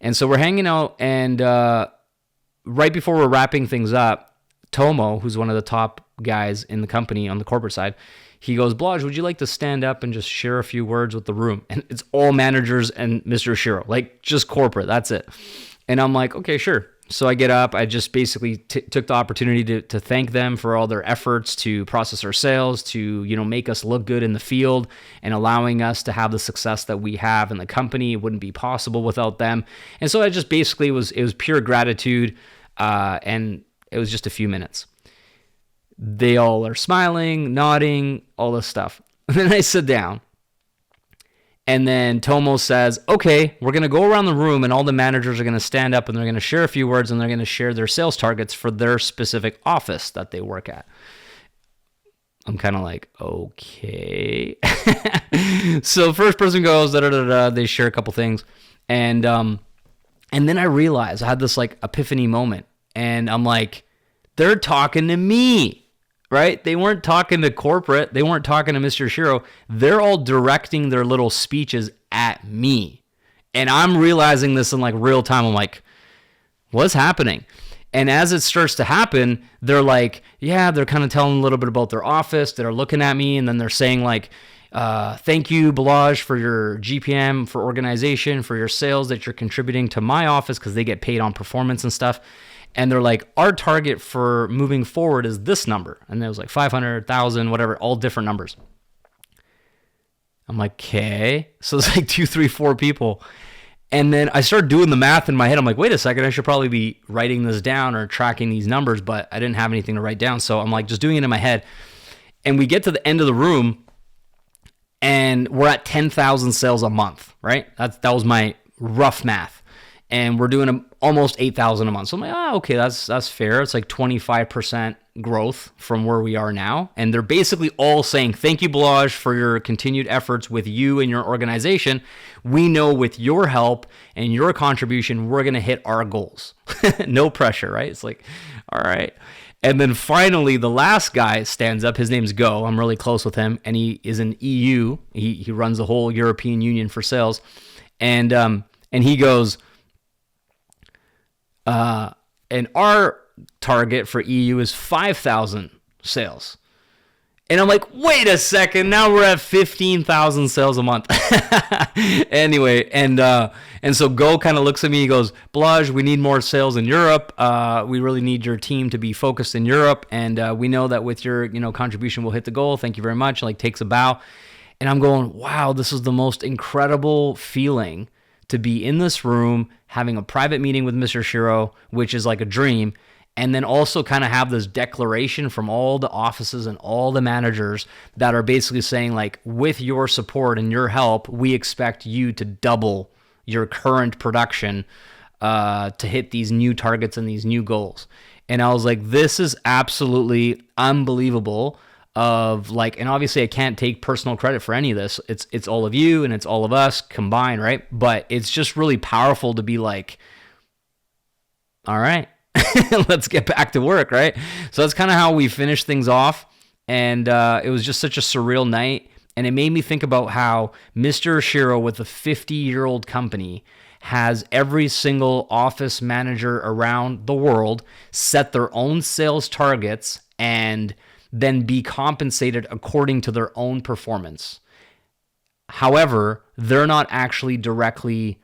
And so we're hanging out, and right before we're wrapping things up, Tomo, who's one of the top guys in the company on the corporate side, he goes, Balazs, would you like to stand up and just share a few words with the room? And it's all managers and Mr. Shiro, like just corporate. That's it. And I'm like, okay, sure. So I get up. I just basically took the opportunity to thank them for all their efforts to process our sales, to make us look good in the field, and allowing us to have the success that we have in the company. It wouldn't be possible without them. And so I just basically it was pure gratitude, and it was just a few minutes. They all are smiling, nodding, all this stuff. And then I sit down. And then Tomo says, okay, we're going to go around the room and all the managers are going to stand up and they're going to share a few words and they're going to share their sales targets for their specific office that they work at. I'm kind of like, okay. So first person goes, they share a couple things. And then I realized I had this like epiphany moment and I'm like, they're talking to me. Right? They weren't talking to corporate. They weren't talking to Mr. Shiro. They're all directing their little speeches at me. And I'm realizing this in like real time. I'm like, what's happening? And as it starts to happen, they're like, yeah, they're kind of telling a little bit about their office. They're looking at me and then they're saying like, thank you, Balazs, for your GPM, for organization, for your sales that you're contributing to my office because they get paid on performance and stuff. And they're like, our target for moving forward is this number. And it was like 500,000, whatever, all different numbers. I'm like, okay. So it's like 2, 3, 4 people. And then I started doing the math in my head. I'm like, wait a second, I should probably be writing this down or tracking these numbers, but I didn't have anything to write down. So I'm like, just doing it in my head. And we get to the end of the room and we're at 10,000 sales a month, right? That was my rough math. And we're doing almost 8,000 a month. So I'm like, okay, that's fair. It's like 25% growth from where we are now. And they're basically all saying, thank you, Balazs, for your continued efforts with you and your organization. We know with your help and your contribution, we're going to hit our goals. No pressure, right? It's like, all right. And then finally, the last guy stands up. His name's Go. I'm really close with him. And he is an EU. He runs the whole European Union for sales. And he goes, and our target for EU is 5,000 sales. And I'm like, wait a second, now we're at 15,000 sales a month. Anyway, and so Go kind of looks at me, he goes, Balazs, we need more sales in Europe. We really need your team to be focused in Europe. And we know that with your contribution, we'll hit the goal. Thank you very much. Like takes a bow. And I'm going, wow, this is the most incredible feeling to be in this room, having a private meeting with Mr. Shiro, which is like a dream, and then also kind of have this declaration from all the offices and all the managers that are basically saying like, with your support and your help, we expect you to double your current production to hit these new targets and these new goals. And I was like, this is absolutely unbelievable. And obviously I can't take personal credit for any of this. It's all of you and it's all of us combined, right? But it's just really powerful to be like, all right, let's get back to work, right? So that's kind of how we finished things off. And it was just such a surreal night. And it made me think about how Mr. Shiro, with a 50-year-old company, has every single office manager around the world set their own sales targets and then be compensated according to their own performance. However, they're not actually directly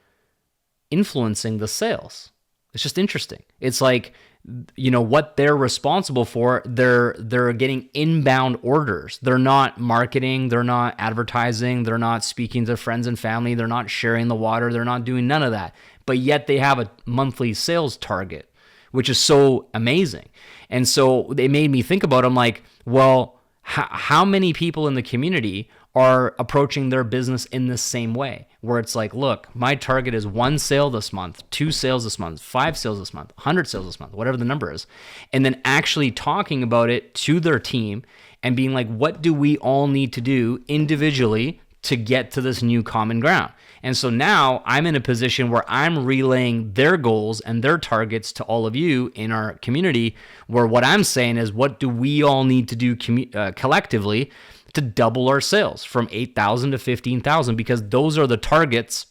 influencing the sales. It's just interesting. It's like, what they're responsible for, they're getting inbound orders. They're not marketing, they're not advertising, they're not speaking to friends and family, they're not sharing the water, they're not doing none of that. But yet they have a monthly sales target, which is so amazing. And so it made me think about, I'm like, well, how many people in the community are approaching their business in the same way, where it's like, look, my target is 1 sale this month, 2 sales this month, 5 sales this month, 100 sales this month, whatever the number is. And then actually talking about it to their team and being like, what do we all need to do individually to get to this new common ground? And so now I'm in a position where I'm relaying their goals and their targets to all of you in our community, where what I'm saying is, what do we all need to do collectively to double our sales from 8,000 to 15,000? Because those are the targets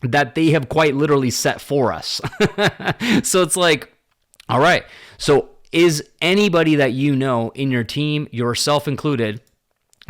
that they have quite literally set for us. So it's like, all right, so is anybody that in your team, yourself included,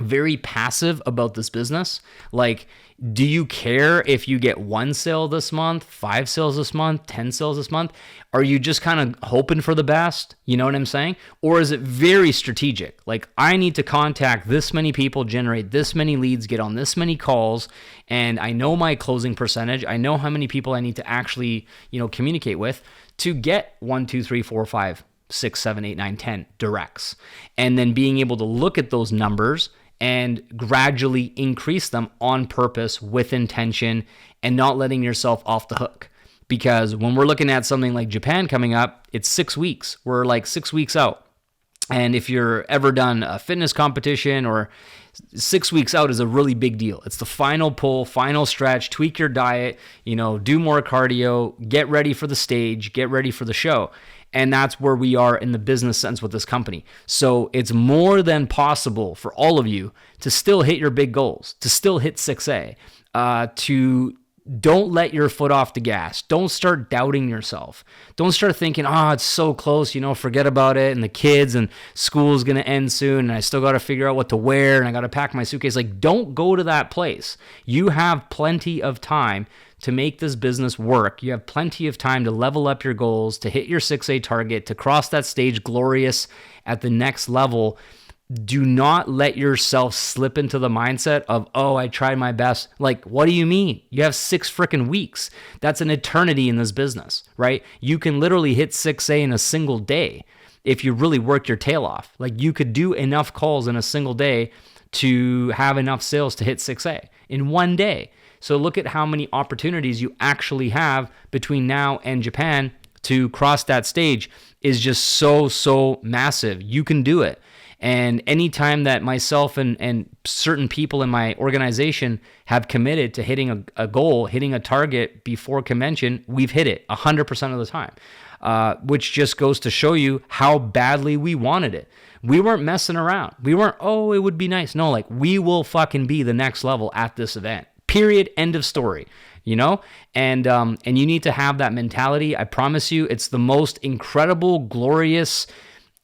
very passive about this business. Like, do you care if you get 1 sale this month, 5 sales this month, 10 sales this month? Are you just kind of hoping for the best? You know what I'm saying? Or is it very strategic? Like, I need to contact this many people, generate this many leads, get on this many calls, and I know my closing percentage. I know how many people I need to actually, communicate with to get 1, 2, 3, 4, 5, 6, 7, 8, 9, 10 directs. And then being able to look at those numbers and gradually increase them on purpose with intention and not letting yourself off the hook. Because when we're looking at something like Japan coming up, it's 6 weeks. We're like 6 weeks out. And if you're ever done a fitness competition, or 6 weeks out is a really big deal. It's the final pull, final stretch, tweak your diet, do more cardio, get ready for the stage, get ready for the show. And that's where we are in the business sense with this company. So it's more than possible for all of you to still hit your big goals, to still hit 6A, to don't let your foot off the gas. Don't start doubting yourself. Don't start thinking, it's so close, forget about it. And the kids and school's going to end soon. And I still got to figure out what to wear. And I got to pack my suitcase. Like, don't go to that place. You have plenty of time to make this business work. You have plenty of time to level up your goals, to hit your 6A target, to cross that stage glorious at the next level. Do not let yourself slip into the mindset of, I tried my best. Like, what do you mean? You have 6 freaking weeks. That's an eternity in this business, right? You can literally hit 6A in a single day if you really work your tail off. Like, you could do enough calls in a single day to have enough sales to hit 6A in one day. So look at how many opportunities you actually have between now and Japan to cross that stage is just so massive. You can do it. And anytime that myself and certain people in my organization have committed to hitting a goal, hitting a target before convention, we've hit it 100% of the time, which just goes to show you how badly we wanted it. We weren't messing around. We weren't, it would be nice. No, like, we will fucking be the next level at this event. Period. End of story. And you need to have that mentality. I promise you, it's the most incredible, glorious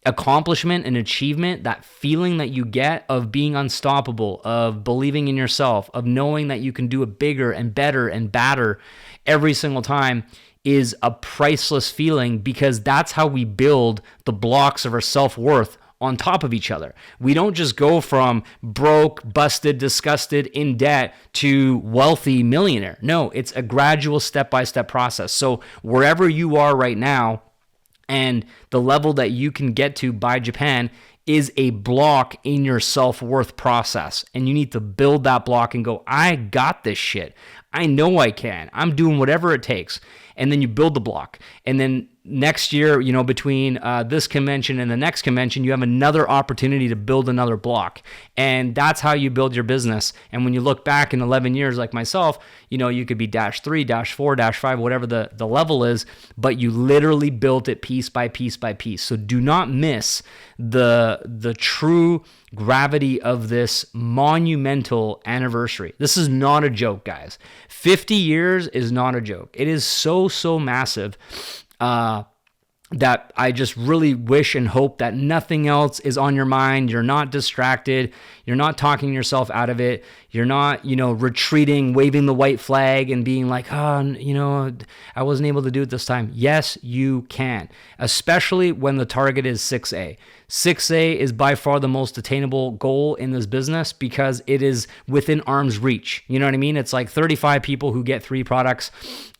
accomplishment and achievement, that feeling that you get of being unstoppable, of believing in yourself, of knowing that you can do it bigger and better and badder every single time, is a priceless feeling, because that's how we build the blocks of our self-worth on top of each other. We don't just go from broke, busted, disgusted, in debt to wealthy millionaire. No, it's a gradual step-by-step process. So wherever you are right now and the level that you can get to by Japan is a block in your self-worth process. And you need to build that block and go, I got this shit. I know I can. I'm doing whatever it takes. And then you build the block. And then next year, between this convention and the next convention, you have another opportunity to build another block. And that's how you build your business. And when you look back in 11 years, like myself, you could be -3, -4, -5, whatever the level is, but you literally built it piece by piece by piece. So do not miss the true gravity of this monumental anniversary. This is not a joke, guys. 50 years is not a joke. It is so massive that I just really wish and hope that nothing else is on your mind. You're not distracted. You're not talking yourself out of it. You're not, retreating, waving the white flag and being like, I wasn't able to do it this time. Yes, you can, especially when the target is 6A. 6A is by far the most attainable goal in this business because it is within arm's reach. You know what I mean? It's like 35 people who get 3 products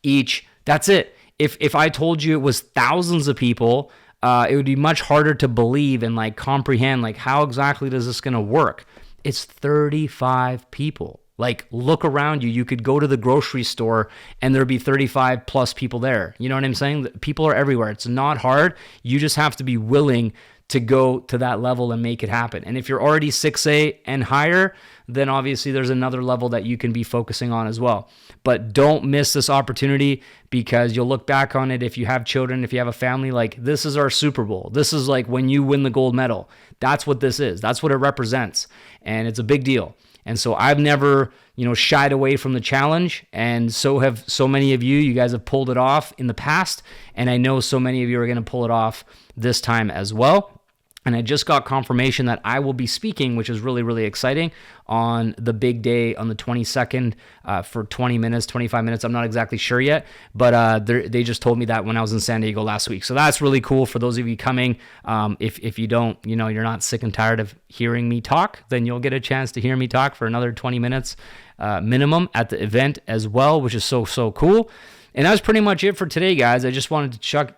each. That's it. If I told you it was thousands of people, it would be much harder to believe and comprehend how exactly is this going to work. It's 35 people. Look around you. You could go to the grocery store and there'd be 35 plus people there. You know what I'm saying? People are everywhere. It's not hard. You just have to be willing to go to that level and make it happen. And if you're already 6A and higher, then obviously there's another level that you can be focusing on as well. But don't miss this opportunity because you'll look back on it if you have children, if you have a family, this is our Super Bowl. This is when you win the gold medal. That's what this is. That's what it represents. And it's a big deal. And so I've never, shied away from the challenge. And so have so many of you. You guys have pulled it off in the past. And I know so many of you are going to pull it off this time as well. And I just got confirmation that I will be speaking, which is really, really exciting, on the big day on the 22nd for 20 minutes, 25 minutes. I'm not exactly sure yet, but they just told me that when I was in San Diego last week. So that's really cool for those of you coming. If you don't, you're not sick and tired of hearing me talk, then you'll get a chance to hear me talk for another 20 minutes minimum at the event as well, which is so, so cool. And that's pretty much it for today, guys. I just wanted to check.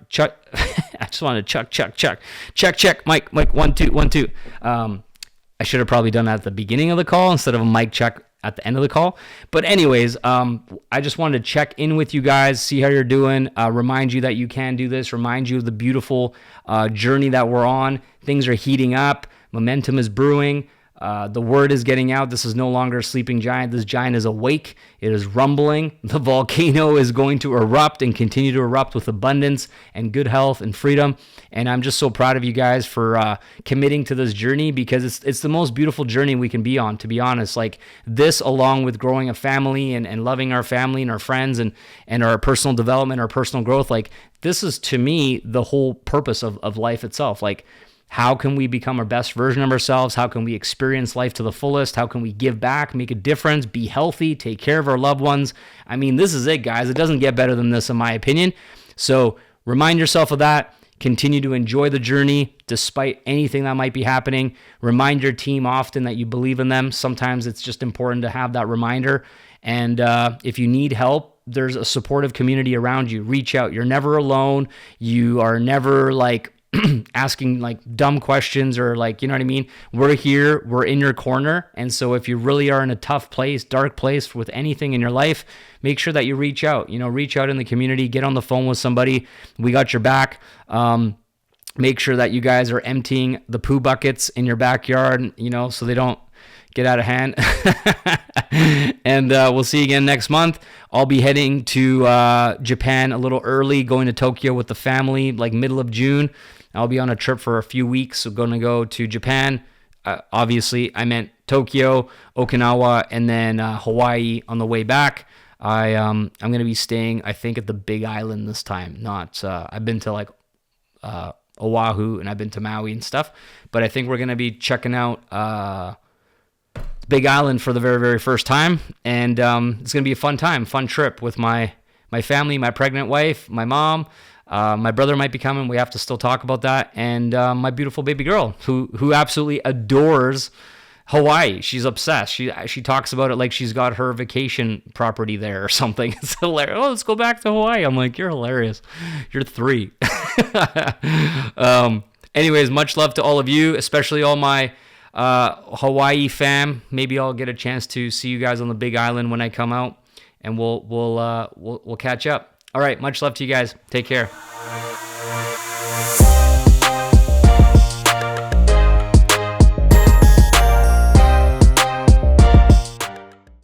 Mike, 1 2 1 2. I should have probably done that at the beginning of the call instead of a mic check at the end of the call. But anyways, I just wanted to check in with you guys, see how you're doing, remind you that you can do this, remind you of the beautiful journey that we're on. Things are heating up. Momentum is brewing. The word is getting out. This is no longer a sleeping giant. This giant is awake. It is rumbling. The volcano is going to erupt and continue to erupt with abundance and good health and freedom. And I'm just so proud of you guys for committing to this journey, because it's the most beautiful journey we can be on, to be honest. Like this, along with growing a family and loving our family and our friends and our personal development, our personal growth, like this is, to me, the whole purpose of life itself. Like, how can we become our best version of ourselves? How can we experience life to the fullest? How can we give back, make a difference, be healthy, take care of our loved ones? I mean, this is it, guys. It doesn't get better than this, in my opinion. So remind yourself of that. Continue to enjoy the journey despite anything that might be happening. Remind your team often that you believe in them. Sometimes it's just important to have that reminder. And if you need help, there's a supportive community around you. Reach out. You're never alone. You are never like asking like dumb questions or like, you know what I mean? We're here, we're in your corner. And so if you really are in a tough place, dark place with anything in your life, make sure that you reach out, reach out in the community, get on the phone with somebody. We got your back. Make sure that you guys are emptying the poo buckets in your backyard, so they don't get out of hand. And we'll see you again next month. I'll be heading to Japan a little early, going to Tokyo with the family, like middle of June. I'll be on a trip for a few weeks. So going to go to Japan. Obviously, I meant Tokyo, Okinawa, and then Hawaii on the way back. I'm going to be staying, I think, at the Big Island this time. I've been to like Oahu, and I've been to Maui and stuff. But I think we're going to be checking out Big Island for the very, very first time. And it's going to be a fun trip with my family, my pregnant wife, my mom. My brother might be coming. We have to still talk about that. And my beautiful baby girl who absolutely adores Hawaii. She's obsessed. She talks about it like she's got her vacation property there or something. It's hilarious. Oh, let's go back to Hawaii. I'm like, you're hilarious. You're 3. Anyways, much love to all of you, especially all my Hawaii fam. Maybe I'll get a chance to see you guys on the Big Island when I come out, and we'll catch up. All right, much love to you guys. Take care.